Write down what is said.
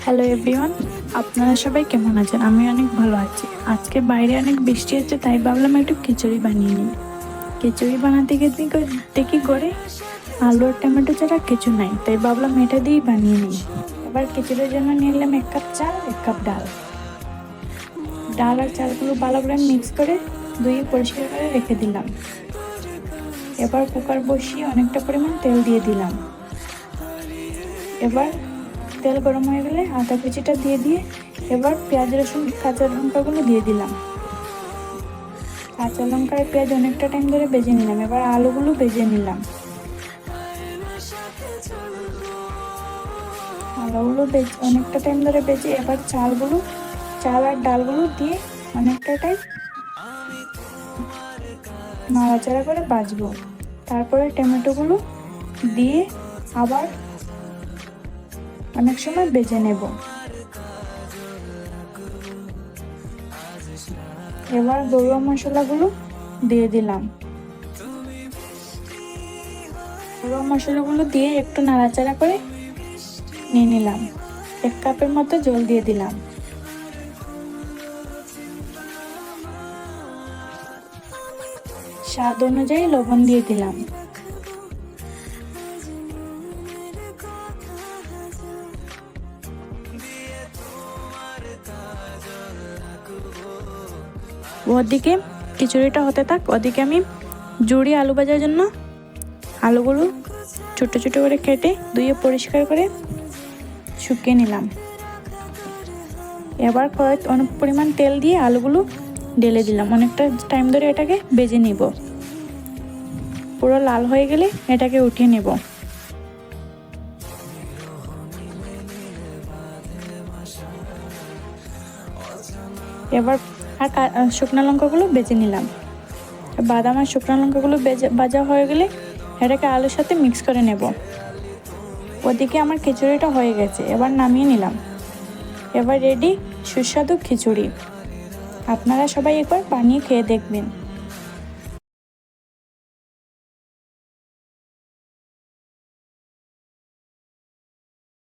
Hello everyone, আপনারা সবাই কেমন আছেন? আমি অনেক ভালো আছি। আজকে বাইরে অনেক বৃষ্টি হচ্ছে, তাই ভাবলাম একটু খিচুড়ি বানিয়ে নিই। খিচুড়ি বানাতে গিয়ে দেখি করে আলু আর টমেটো ছাড়া কিছু নাই, তাই ভাবলাম এটা দিয়েই বানিয়ে নিই। এবার খিচুড়ির জন্য নিয়ে নিলাম 1 কাপ চাল, 1 কাপ ডাল। ডাল আর চালগুলো ভালো করে মিক্স করে ধুয়ে পরিষ্কার করে রেখে দিলাম। এবার কুকার বসিয়ে অনেকটা পরিমাণ তেল দিয়ে দিলাম। এবার তেল গরম হয়ে গেলে আদা কুচিটা দিয়ে এবার পেঁয়াজ রসুন কাঁচা লঙ্কাগুলো দিয়ে দিলাম। কাঁচা লঙ্কা আর পেঁয়াজ অনেকটা টাইম ধরে ভেজে নিলাম। এবার আলুগুলো ভেজে নিলাম। আলুগুলো অনেকটা টাইম ধরে ভেজে এবার চাল আর ডালগুলো দিয়ে অনেকটা টাইম নাড়াচাড়া করে ভাজবো। তারপরে টমেটোগুলো দিয়ে আবার অনেক সময় ভেজে নেব। এবার গরুয়া মশলাগুলো দিয়ে দিলাম। গরুয়া মশলাগুলো দিয়ে একটু নাড়াচাড়া করে নিয়ে নিলাম। 1 কাপের মতো জল দিয়ে দিলাম। স্বাদ অনুযায়ী লবণ দিয়ে দিলাম। ওদিকে খিচুড়িটা হতে থাক, ওদিকে আমি জুড়ি আলু ভাজার জন্য আলুগুলো ছোট ছোট করে কেটে ধুয়ে পরিষ্কার করে শুকিয়ে নিলাম। এবার অনেক পরিমাণ তেল দিয়ে আলুগুলো ঢেলে দিলাম। অনেকটা টাইম ধরে এটাকে ভেজে নিব। পুরো লাল হয়ে গেলে এটাকে উঠিয়ে নেব। এবার আর শুকনো লঙ্কাগুলো ভেজে নিলাম। বাদাম আর শুকনো লঙ্কাগুলো ভাজা হয়ে গেলে এটাকে আলুর সাথে মিক্স করে নেব। ওদিকে আমার খিচুড়িটা হয়ে গেছে, এবার নামিয়ে নিলাম। এবার রেডি সুস্বাদু খিচুড়ি। আপনারা সবাই একবার বানিয়ে খেয়ে দেখবেন।